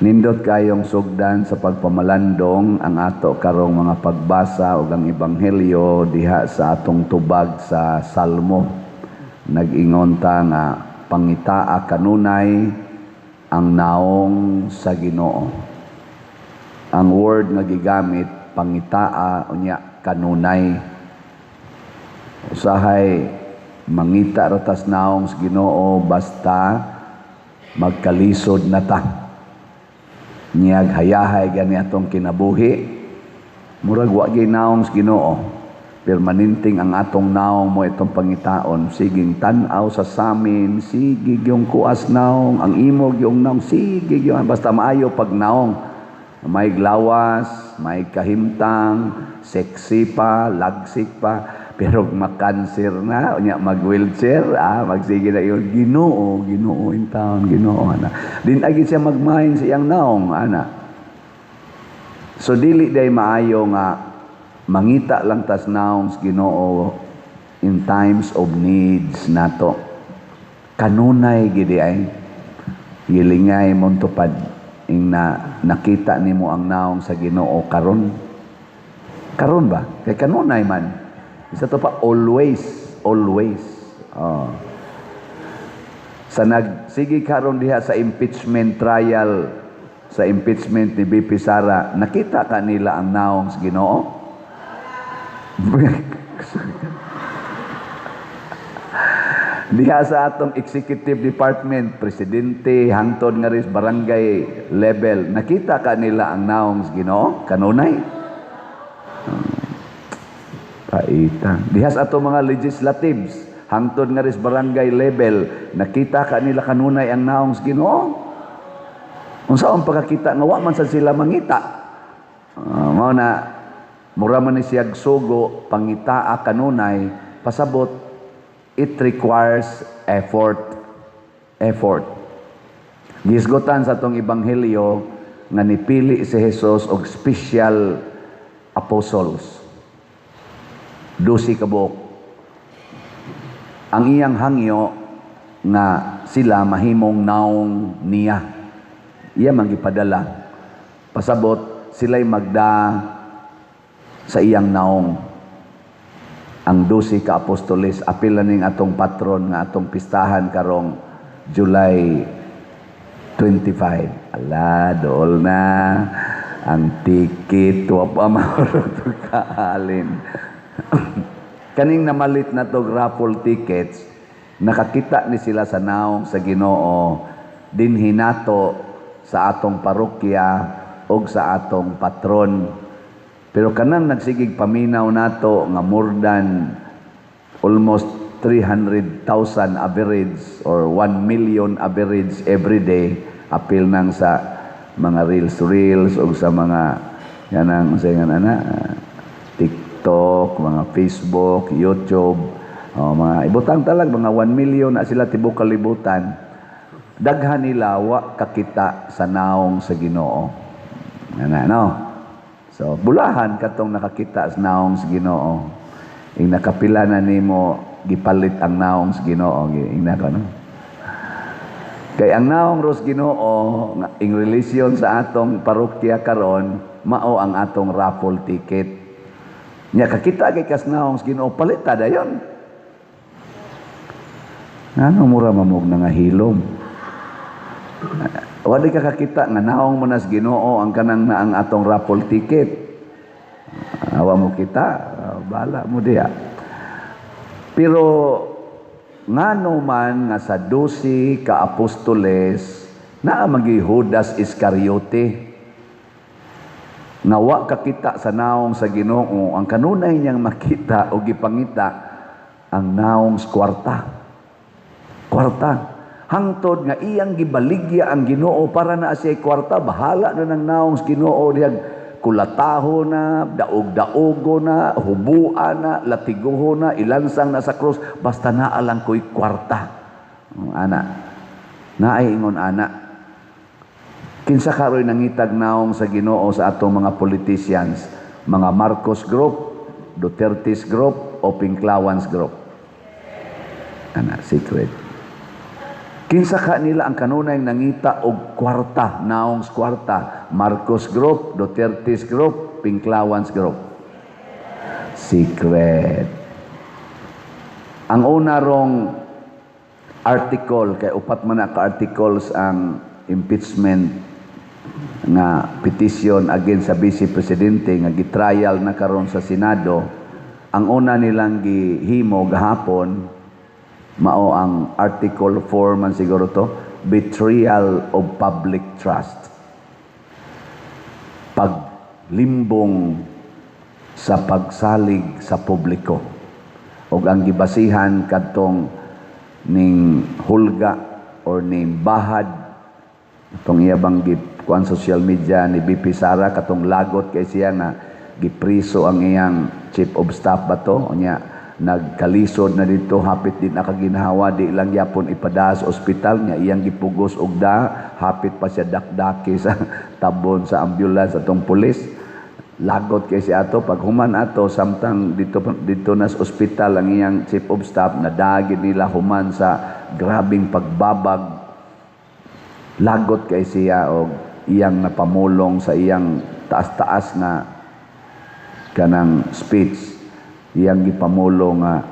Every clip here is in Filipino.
Nindot kayong sugdan sa pagpamalandong ang ato karong mga pagbasa ug ang ebanghelyo diha sa atong tubag sa Salmo. Nag-ingon ta nga pangitaa kanunay ang naong sa Ginoo. Ang word nga gigamit pangitaa unya kanunay. Usahay mangita ratas naong sa Ginoo basta magkalisod na ta. Niyag hayahay gani atong kinabuhi, murag wa gyud naong sa Ginoo, permanenting ang atong naong mo itong pangitaon. Siging tan-aw sa samin, sigig yung kuas naong, ang imog yung naong, sigig yung basta maayo pag naong. May glawas, may kahimtang, sexy pa, lagsik pa, pero makanser na, unya mag-wheelchair, magsige na yun, Ginoo in town, Ginoo, ana. Din agad siya magmahin sa iyang naong, ana. So, dili day maayo nga, mangita lang tas naong sa Ginoo in times of needs nato. Kanunay, gidi ay, gilingay mong tupad, ing nakita nimo ang naong sa Ginoo karon. Karon ba? Kay kanunay man. Isa to pa, always. Sa sige karon diha sa impeachment trial, sa impeachment ni BP Sara, nakita kanila ang naong sa Ginoo? Diha sa atong executive department, presidente, hangtod nga rin barangay level, nakita kanila ang naong sa Ginoo? Kanunay? Paita. Dihas ato mga legislatives, hangtod nga ris barangay level, nakita kanila kanunay ang naong sa Ginoo. Unsaon pagkakita nga wa man sa sila mangita. Mao na mura man ni siyag sugo pangitaa kanunay, pasabot it requires effort. Gisgotan sa atong ebanghelyo nga nipili si Jesus og special apostles. 12 kabuok. Ang iyang hangyo nga sila mahimong naong niya. Iya magipadala. Pasabot sila'y magda sa iyang naong. Ang 12 ka apostoles apil ning atong patron nga atong pistahan karong July 25. Ala, dool na ang ticket wa pa mahurot kaalin. Kaning namalit na to raffle tickets, nakakita ni sila sa naong sa Ginoo din hinato sa atong parokya o sa atong patron. Pero kanang nagsigig paminaw nato nga more than almost 300,000 average or 1 million average every day apil nang sa mga reels o sa mga yanang TikTok, mga Facebook, YouTube, mga ibutang talag, mga 1 million na sila tibok kalibutan. Daghan nila wa kakita sa naong sa Ginoo. No? So, bulahan katong nakakita sa naong sa Ginoo. Ing nakapila na nimo gipalit ang naong sa Ginoo. No? Kay ang naong ros Ginoo, ing relasyon sa atong parokya karon, mao ang atong raffle ticket. Nya kakita kay kasnaong sa Ginoo palita dayon. Ngano mura mamog na nga hilom. Wala ka kakita nga naong mo na sa Ginoo ang kanang na ang atong raffle ticket. Awa mo kita, bala mo diha. Pero ngano man nga sa 12 ka apostoles naa magi Judas Iscariote. Nawa kakita sa naong sa Ginoo, ang kanunay niyang makita o gipangita ang naong sa kwarta. Hangtod nga iyang gibaligya ang Ginoo para na siya kwarta, bahala na ng naong sa Ginoo diyag kulataho na, daog-daogo na, hubuan na, latiguho na, ilansang na sa krus, basta naalang ko'y kwarta. Ana, naay ingon ana. Kinsa karoy nangitag naong sa Ginoo sa atong mga politicians, mga Marcos Group, Duterte's Group, o Pinklawans Group. Ana, secret. Kinsa ka nila ang kanunay nangita og kwarta, naong kwarta, Marcos Group, Duterte's Group, Pinklawan's Group. Secret. Ang una rong article, kay upat man na ka-articles ang impeachment nga petition against sa Vice Presidente nga gitrial na karon sa Senado. Ang una nilang gihimo gahapon mao ang Article 4 man siguro to, betrayal of public trust. Paglimbong sa pagsalig sa publiko. O ang gibasihan kadtong ning hulga or ning bahad itong iyabang kuan social media ni BP Sara katong lagot kay siya na gipriso ang iyang chief of staff ba to nya nagkalisod na dito hapit din nakaginhawa di lang yapon ipada sa ospital niya iyang gipugos og da hapit pa siya dakdaki sa tabon sa ambulance atong pulis lagot kay si ato pag human ato samtang dito na sa ospital ang iyang chief of staff nadagi nila human sa grabing pagbabag lagot kay siya og iyang napamulong sa iyang taas-taas na kanang speech iyang gipamulong nga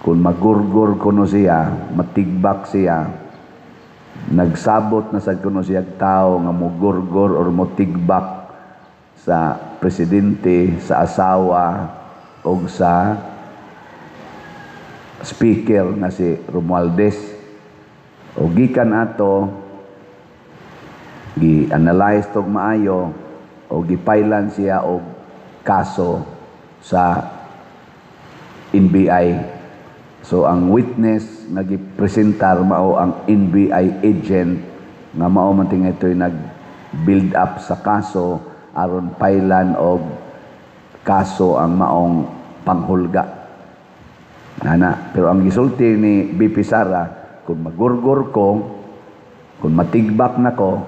kung magurgur kuno siya matigbak siya nagsabot na sa kuno siya tao nga mogurgur or motigbak sa presidente sa asawa o sa speaker na si Romualdez o gikan ato gi-analyze tog maayo o gipailan siya og kaso sa NBI. So ang witness nga gipresentar mao ang NBI agent nga mao man tingay ito'y nag-build up sa kaso aron pailan og kaso ang maong panghulga. Nana, pero ang gisulti ni BP Sara kung magurgur ko, kung matigbak na ko,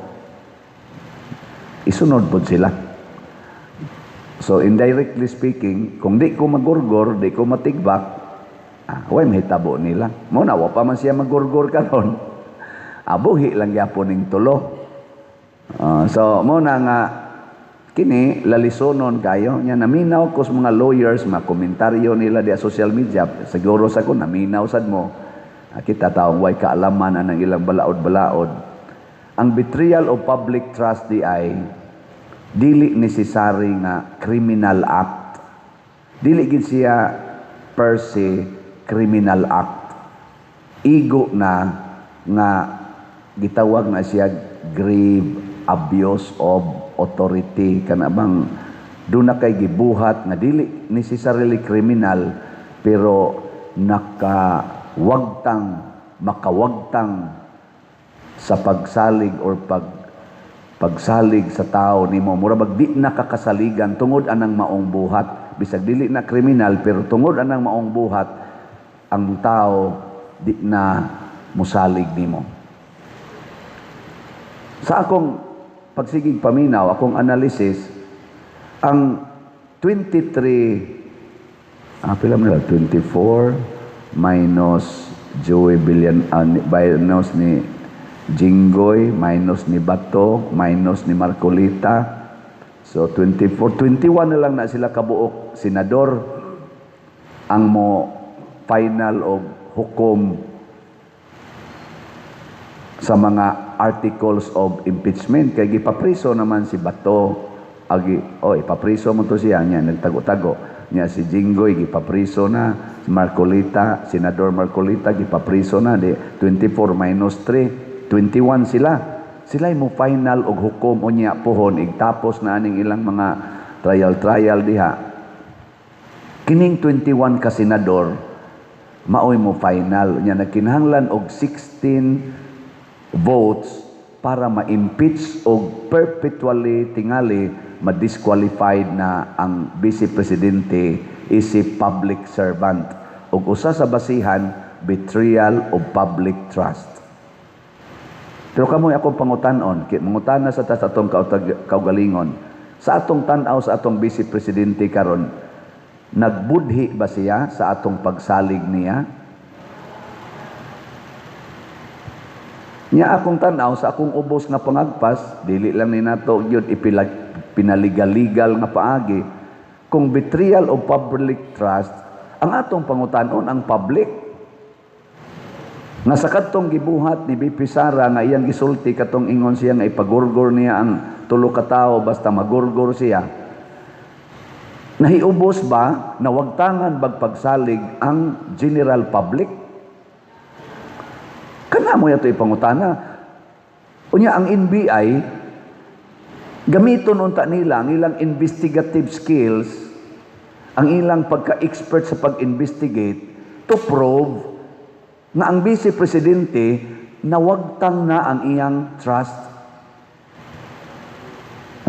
isunod po sila. So indirectly speaking, kung di ko magurgur, di ko matigbak, way mahitabo nila. Muna, wa pa man siya magurgur karon. Abuhi lang yapon ning tulo. So muna nga, kini lalisonon kayo. Nya naminaw ko sa mga lawyers, mga komentaryo nila di social media. Siguro sa ko, naminaw sad mo. Kita taong way kaalaman ang ilang balaod-balaod. Ang betrayal of public trust di ay dili necessary nga criminal act. Dili gid siya per se criminal act. Igo na nga gitawag na siya grave abuse of authority kana bang do na kay gibuhat nga dili necessarily criminal pero makawagtang sa pagsalig or pagsalig sa tao nimo mura bag di nakakasaligan tungod anang maong buhat bisag dili na kriminal pero tungod anang maong buhat ang tao di na musalig nimo. Sa akong pagsigig paminaw akong analysis ang 23 pila man 24 minus Joey Billion minus ni Jinggoy, minus ni Bato, minus ni Marcolita. So 24, 21 na lang na sila kabuok senador ang mo final o hukom sa mga articles of impeachment. Kaya gipapriso naman si Bato. Ipapriso mo to siya niya, nagtago-tago. Niya si Jinggoy, gipapriso na. Si Marcolita, Senador Marcolita, gipapriso na. 24 minus 3. 21 sila. Sila mo final og hukom o niya pohon igtapos na aning ilang mga trial diha. Kining 21 ka senador maoy mo final nya nagkinahanglan og 16 votes para ma-impeach og perpetually tingali ma-disqualified na ang Vice Presidente is a public servant og usa sa basihan betrayal of public trust. Pero kamoy akong pangutanon, mangutana sa atong kaugalingon, sa atong tanaw sa atong Vice Presidente karon, nagbudhi ba siya sa atong pagsalig niya? Nya akong tanaw sa akong ubos nga pangagpas, dili lang ni nato gyud pinaligal-ligal nga paagi. Kung betrayal of public trust, ang atong pangutanon ang public. Nga sa kadtong gibuhat ni BP Sara nga iyang gisulti katong ingon siya nga ipagurgor niya ang tulo ka tawo basta magurgor siya. Nahiubos ba na wagtangan bagpagsalig ang general public? Kana mo yato ipangutana. Unya ang NBI gamiton unta nila ang ilang investigative skills, ang ilang pagka-expert sa pag-investigate to prove na ang Vice Presidente nawagtang na ang iyang trust.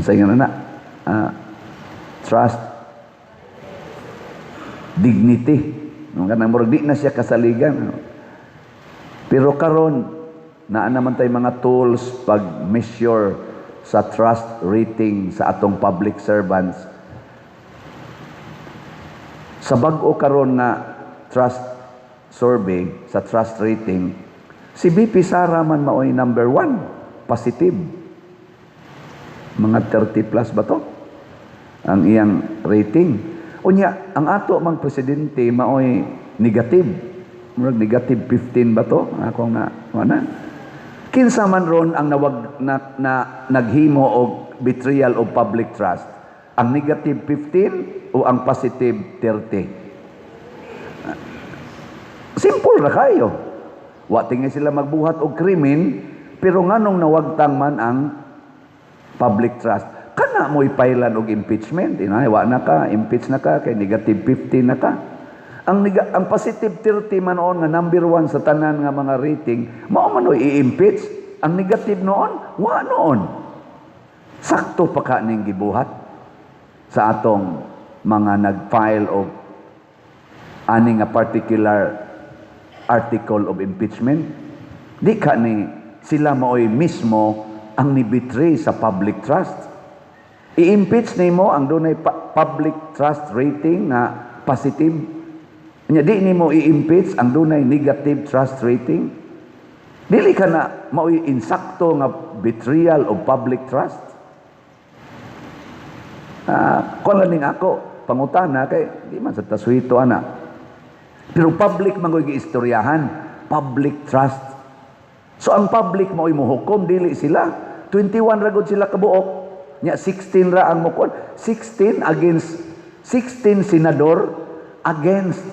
Asa nga na? Trust. Dignity. Kanang murag di na siya kasaligan. Pero karon naa naman tay mga tools pag-measure sa trust rating sa atong public servants. Sa bag-o karon na trust survey, sa trust rating, si BP Sara man maoy number 1, positive. Mga 30 plus ba to? Ang iyang rating. Unya, ang ato mang presidente maoy negative. Murag negative 15 ba to? Akong na. Kinsa man ron ang naghimo og betrayal of public trust? Ang negative 15 o ang positive 30? Simple ra kayo. Wa tingay sila magbuhat og krimen, pero nganong nawagtang man ang public trust. Kana mo ipailan og impeachment, wa na ka, impeach na ka kay negative 15 na ka. Ang positive 30 man noon nga number 1 sa tanan nga mga rating, mao man i-impeach. Ang negative noon, wa noon. Sakto pa ka ning gibuhat sa atong mga nag-file og ani nga particular article of impeachment. Di ka ni sila maoy mismo ang nibitray sa public trust. I-impeach nimo ang dunay public trust rating nga positive. Nya di nimo i-impeach ang dunay negative trust rating. Dili ka na maoy insakto nga betrayal of public trust. Kung laning ako pangutana kay di man sa taswito ana. Pero public mangoy giistoryahan, public trust. So ang public maoy mohukom dili sila. 21 ra gud sila kabuok. Nya 16 ra ang mukon. 16 against 16 senador against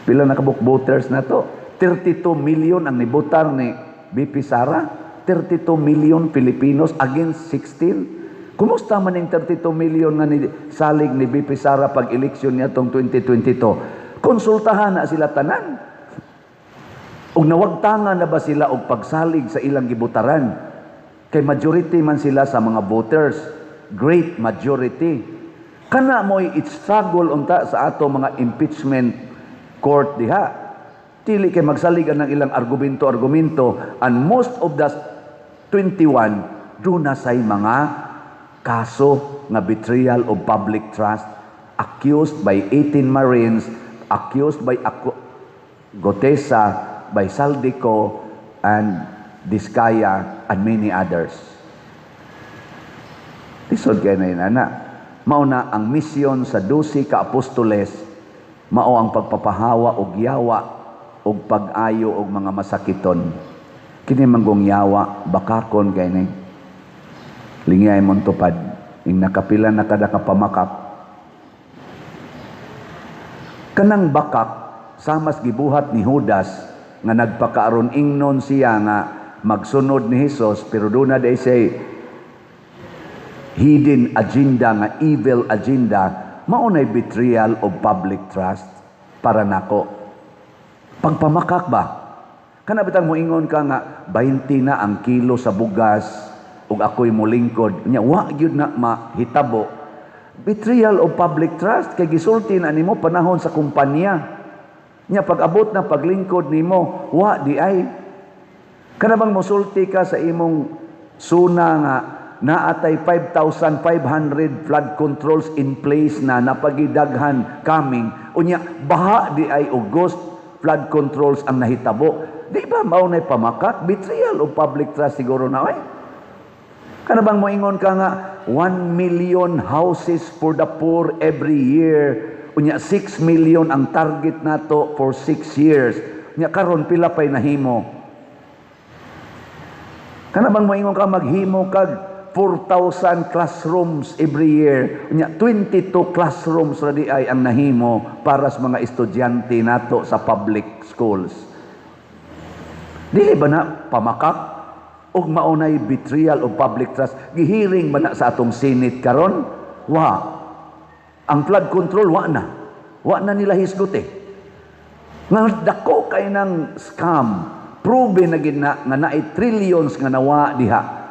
pila na kabuk voters na to. 32 million ang nibotar ni BP Sara. 32 million Filipinos against 16. Kumusta man yung 32 million nga ni salig ni BP Sara pag eleksyon niya tong 2022? Konsultahan na sila tanan. Ug nawagtangan na ba sila og pagsalig sa ilang gibutaran? Kay majority man sila sa mga voters, great majority. Kana mo'y struggle unta sa ato mga impeachment court diha. Dili kay magsaligan ng ilang argumento, and most of the 21 do na say mga kaso nga betrayal of public trust, accused by 18 Marines, accused by Gotesa, by Saldico, and Diskaya, and many others. Lisod kayo na yun, anak. Mauna ang misyon sa 12 ka apostoles, mao ang pagpapahawa og yawa og pag-ayo og mga masakiton. Kini manggong yawa, bakakon kay ni. Lingay mong tupad, ing nakapila na kada kapamakap. Kanang bakak, samas gibuhat ni Judas, nga nagpakaaron ingnon siya nga magsunod ni Jesus, pero doon na day say, hidden agenda nga evil agenda, maunay betrayal of public trust para nako. Pagpamakak ba? Kana bitang mo ingon ka nga 20 na ang kilo sa bugas ug ako'y molingkod. Nya wa gyud na mahitabo. Betrayal of public trust kay gisulti na nimo panahon sa kumpanya. Nya pag-abot na paglingkod nimo, wa di ay. Kana bang mosulti ka sa imong suna nga naatay 5,500 flood controls in place na napagidaghan coming. Unya baha di ay August flood controls ang nahitabo. Di ba maunay pamakak? Betrayal of public trust siguro na, oy. Kana bang moingon ka nga, 1 million houses for the poor every year. Unya, 6 million ang target nato for 6 years. Unya, karon pila pa'y nahimo. Kana bang moingon ka maghimo kag 4,000 classrooms every year. Unya, 22 classrooms radi ay ang nahimo para sa mga estudyante nato sa public schools. Dili ba na pamakak o maunay betrayal of public trust? Gihiring ba na sa atong Senate karon? Wa. Ang flood control, wa na. Wa na nila hisgot eh. Nga dako kay ng scam. Proven na gid na nga naay trillions nga nawa diha.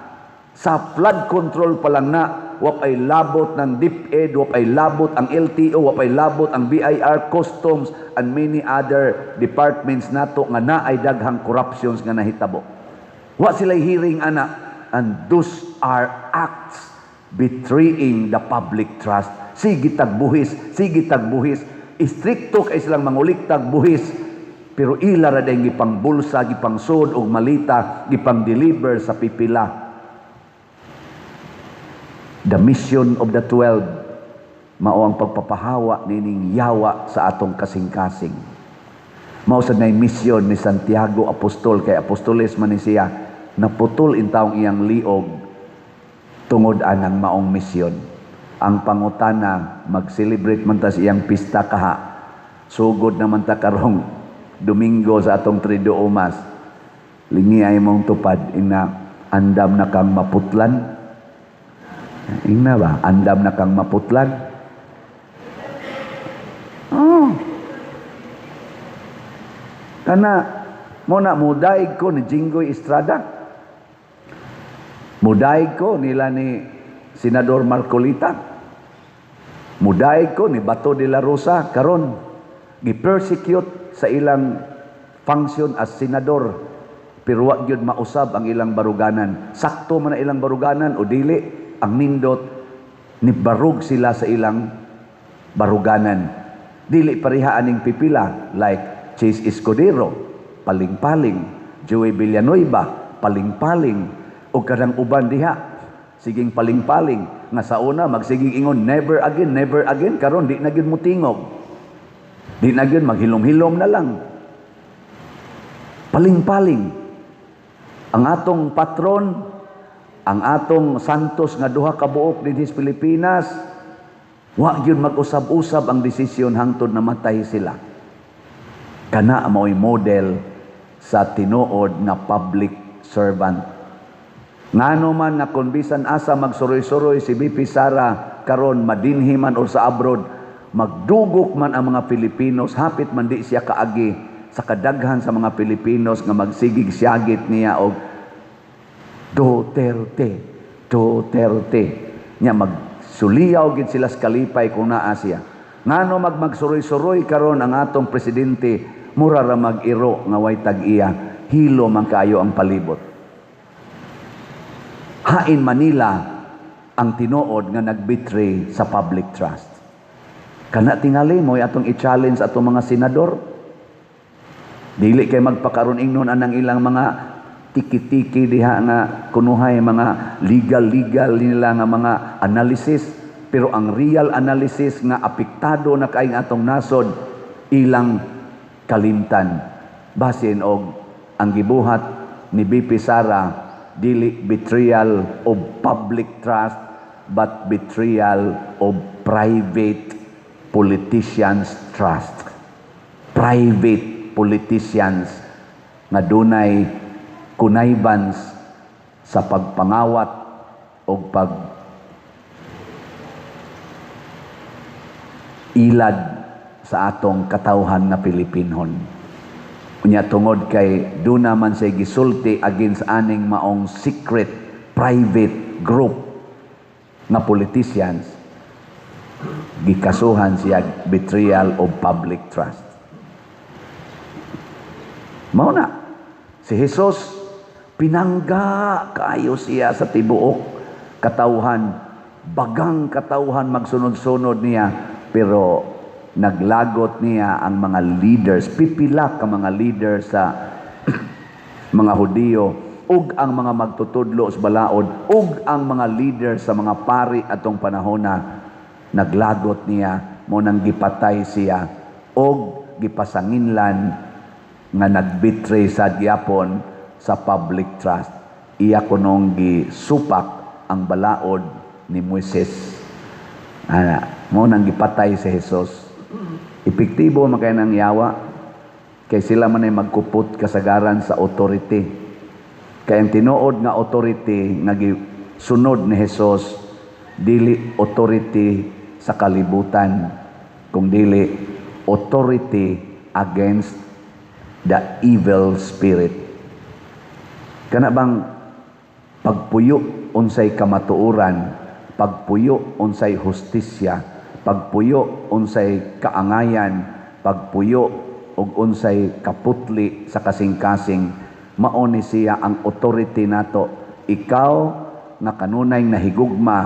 Sa flood control pa lang na, wapay labot ng DepEd, wapay labot ang LTO, wapay labot ang BIR, Customs, and many other departments nato nga naay daghang corruptions nga nahitabo. Wa sila'y hearing ana, and those are acts betraying the public trust. Sige tagbuhis, sige tagbuhis. Istrikto kay silang mangulik tagbuhis, pero ila ra dayong gipang bulsa, gipang sod og malita, gipang deliver sa pipila. The mission of the 12, mao ang pagpapahawa nining yawa sa atong kasing-kasing. Mao sad nay mission ni Santiago Apostol, kay apostoles man ni siya, naputol in taong iyang liog tungod anang maong mission. Ang pangutana, mag-celebrate man ta sa iyang pista kaha. Sugod naman ta karong Domingo sa atong Triduo Omas. Lingi ay mong tupad, ina andam na kang maputlan. Ingna ba? Andam na kang maputlan? Oh. Kana, muna mudaig ko ni Jinggoy Estrada. Mudaig ko nila ni Senador Marcolita. Mudaig ko ni Bato de la Rosa. Karon, gi-persecute sa ilang function as senador. Pero wag yun mausab ang ilang baruganan. Sakto man ang ilang baruganan o dili. Ang nindot, ni barug sila sa ilang baruganan. Dili pareha aning pipila, like Chase Escudero, paling-paling, Joey Villanueva, paling-paling, o kadang uban diha, siging paling-paling, nga sa una, magsiging ingon, never again, karon di na gyud mutingog. Di na gyud maghilom-hilom na lang. Paling-paling. Ang atong patron, ang atong santos nga duha ka buok dinhi sa Pilipinas, wa gyud mag-usab-usab ang desisyon hangtod namatay sila. Kana mao'y model sa tinuod nga public servant. Ngano man nga kung bisan asa magsuroy-suroy si BP Sara karon madinhi man o sa abroad, magdugok man ang mga Pilipinos, hapit man di siya kaagi sa kadaghan sa mga Pilipinos nga magsigig-siyagit niya og Duterte. Nya magsuliyaw gid sila sa kalipay kung naa siya. Ngano magsuroy-suroy karon ang atong presidente, mura ra mag-iro nga way tag-iya, hilo man kaayo ang palibot. Hain Manila ang tinuod nga nagbetray sa public trust. Kana tingali mo atong i-challenge atong mga senador. Dili kay magpakaron ingnon anang ilang mga tiki-tiki diha nga kunuhay mga legal nila nga mga analysis, pero ang real analysis nga apektado na kaayong atong nasod ilang kalimtan. Basin og ang gibuhat ni BP Sara, dili betrayal of public trust but betrayal of private politicians' trust. Private politicians nga dunay kunaybans sa pagpangawat o ilad sa atong katawhan na Pilipinhon. Unya tungod kay duna man say gisulti against aning maong secret private group nga politicians, gikasuhan siya betrayal of public trust. Mao na si Jesus, pinangga kaayo siya sa tibuok katawhan, bagang katawhan magsunod-sunod niya, pero naglagot niya ang mga leaders, pipila ka mga leaders sa mga Hudiyo, ug ang mga magtutudlo sa balaod, ug ang mga leader sa mga pari atong panahon na naglagot niya, mo nang gipatay siya, ug gipasanginlan nga nagbitray sa gyapon sa public trust. Iya kunong gisupak ang balaod ni Moises. Mo nang gipatay si Jesus. Epektibo makay nang yawa, kay sila man ay magkupot kasagaran sa authority. Kaya ang tinuod nga authority nga gisunod ni Jesus, dili authority sa kalibutan, kung dili authority against the evil spirit. Kana bang pagpuyo unsay kamatuoran, pagpuyo unsay hustisya, pagpuyo unsay kaangayan, pagpuyo ug unsay kaputli sa kasing-kasing, mao ni siya ang authority nato. Ikaw nga kanunay nahigugma,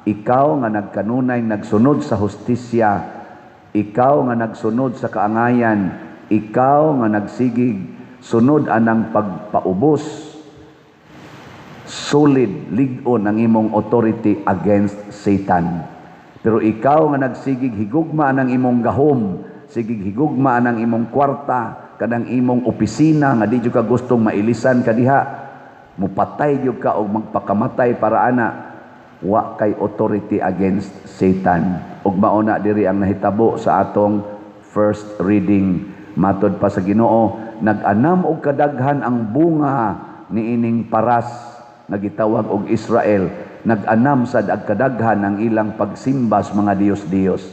ikaw nga nagkanunay nagsunod sa hustisya, ikaw nga nagsunod sa kaangayan, ikaw nga nagsigig sunod anang pagpaubos, solid, lig-on ang imong authority against Satan. Pero ikaw nga nagsigig higugma ng imong gahom, sigig higugma ng imong kwarta, kanang imong opisina nga di jud ka gustong mailisan ka diha, mupatay jud ka og magpakamatay para ana, wa kay authority against Satan. Ug mao na diri ang nahitabo sa atong first reading. Matod pa sa Ginoo, nag-anam og kadaghan ang bunga niining paras nga gitawag og Israel, nag-anam sad ag kadaghan ang ilang pagsimba sa mga Dios-Dios.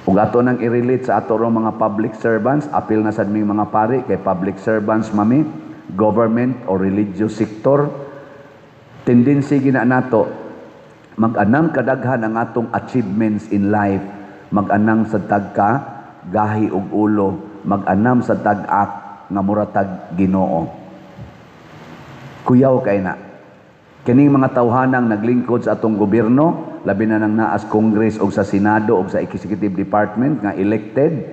Ug ato nang i-relate sa ato rong mga public servants, apil na sad ming mga pari kay public servants mami, government or religious sector, tendency gina nato mag-anang kadaghan ang atong achievements in life, mag-anang sa tagka gahi ug ulo, mag-anam sa tag-ak nga muratag Ginoo. Kuyaw kay na kining mga tawhanang naglingkod sa atong gobyerno, labi na nang naas Congress o sa Senado o sa Executive Department nga elected,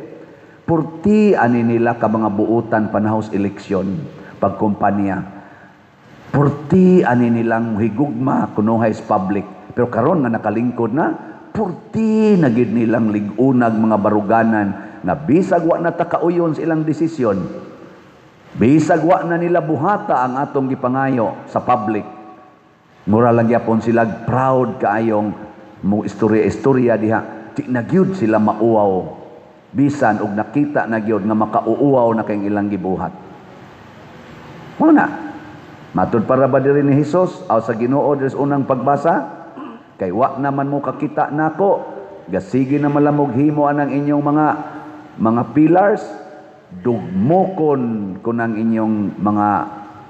purti ani nila ka mga buutan panahos eleksyon, pagkumpanya. Purti ani nilang higugma kunuhay sa public. Pero karon nga nakalingkod na, purti na gid nilang ligunag mga baruganan na bisag wa na takauyon sa ilang desisyon. Bisag wa na nila buhata ang atong gipangayo sa public. Mura lang yapon sila proud kaayong mo istorya-istorya diha, di na gyud sila mauwaw. Bisan og nakita na gyud nga makauuwaw na kay ilang gibuhat. Muna, matud para ba diri ni Hesus aw sa Ginoo diri sa unang pagbasa? Kay wa naman mo kakita nako, gasigi na malamog himo anang inyong mga pillars, dugmokon kun ang inyong mga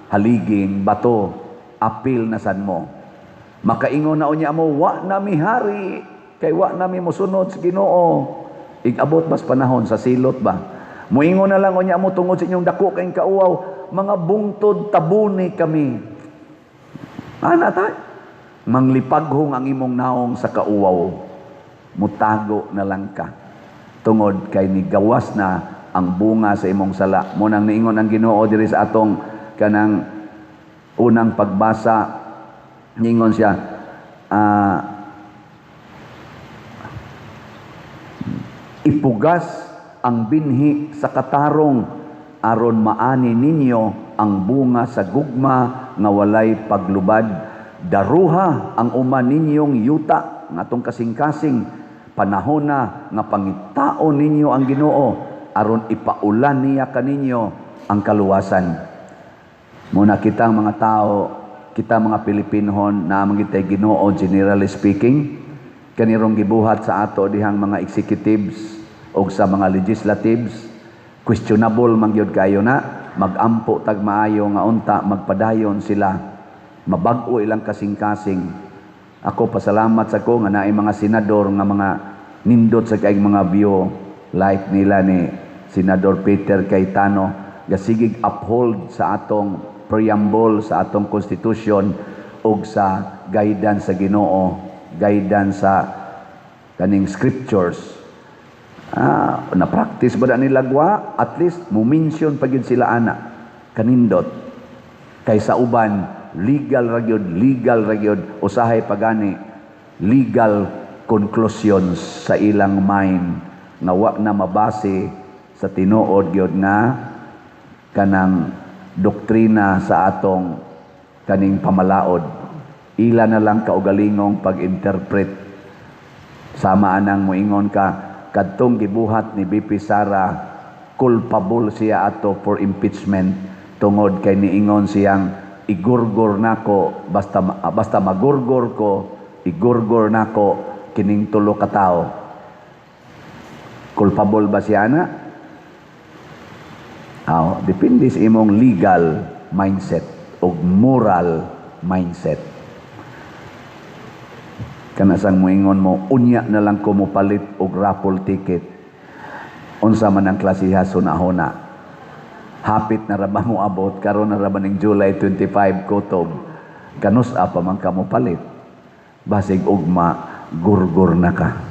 haliging bato, apil na sad mo. Makaingon na unya mo, wa na mi hari, kay wa na mi mosunod sa Ginoo. Igabot bas panahon sa silot ba? Muingon na lang unya mo tungod sa inyong dako kayong kauaw, mga bungtod tabuni kami. Ana ta? Manglipaghong ang imong naong sa kauaw. Mutago na lang ka. Tungod kay nigawas na ang bunga sa imong sala. Munang niingon ang Ginoo diri sa atong kanang unang pagbasa, ningon siya, ipugas ang binhi sa katarong aron maani ninyo ang bunga sa gugma nga walay paglubad. Daruha ang uman ninyong yuta nga atong kasing-kasing panahon na nga pangitaon ninyo ang Ginoo aron ipaulan niya kaninyo ang kaluwasan. Muna kitang mga tao, kita mga Pilipinhon na mangitay Ginoo, generally speaking, kanirong gibuhat sa ato dihang mga executives o sa mga legislatives, questionable mangyod kayo na, magampo tag maayo nga unta, magpadayon sila, mabag-o ilang kasing-kasing. Ako pasalamat sa ko nga naay mga senador nga mga nindot sa kaing mga view, like nila ni Senador Peter Cayetano, gasigig uphold sa atong preamble sa atong constitution ug sa guidance sa Ginoo, guidance sa kaning scriptures. Na practice ba nila gwa? At least mo mention pagid sila ana kanindot. Kaysa uban, legal ra gyud, usahay pagani, legal conclusions sa ilang mind nga wa na mabase sa tinuod gyud nga kanang doktrina sa atong kaning pamalaod. Ila na lang kaugalingong pag-interpret. Sama anang moingon ka, kadtong gibuhat ni BP Sara, culpable siya ato for impeachment tungod kay niingon siyang igurgor nako, basta magurgor ko, igurgor nako kining tulo ka tawo. Culpable ba siya na? Depende sa imong legal mindset o moral mindset. Kana sang moingon mo, unya na lang ko mopalit og raffle ticket. Unsa man ang klasiha sunahona. Hapit na ra ba mo abot, karon na ra ba ning July 25 kutob. Kanus pa man ka mopalit. Basig ugma, gurgur na ka.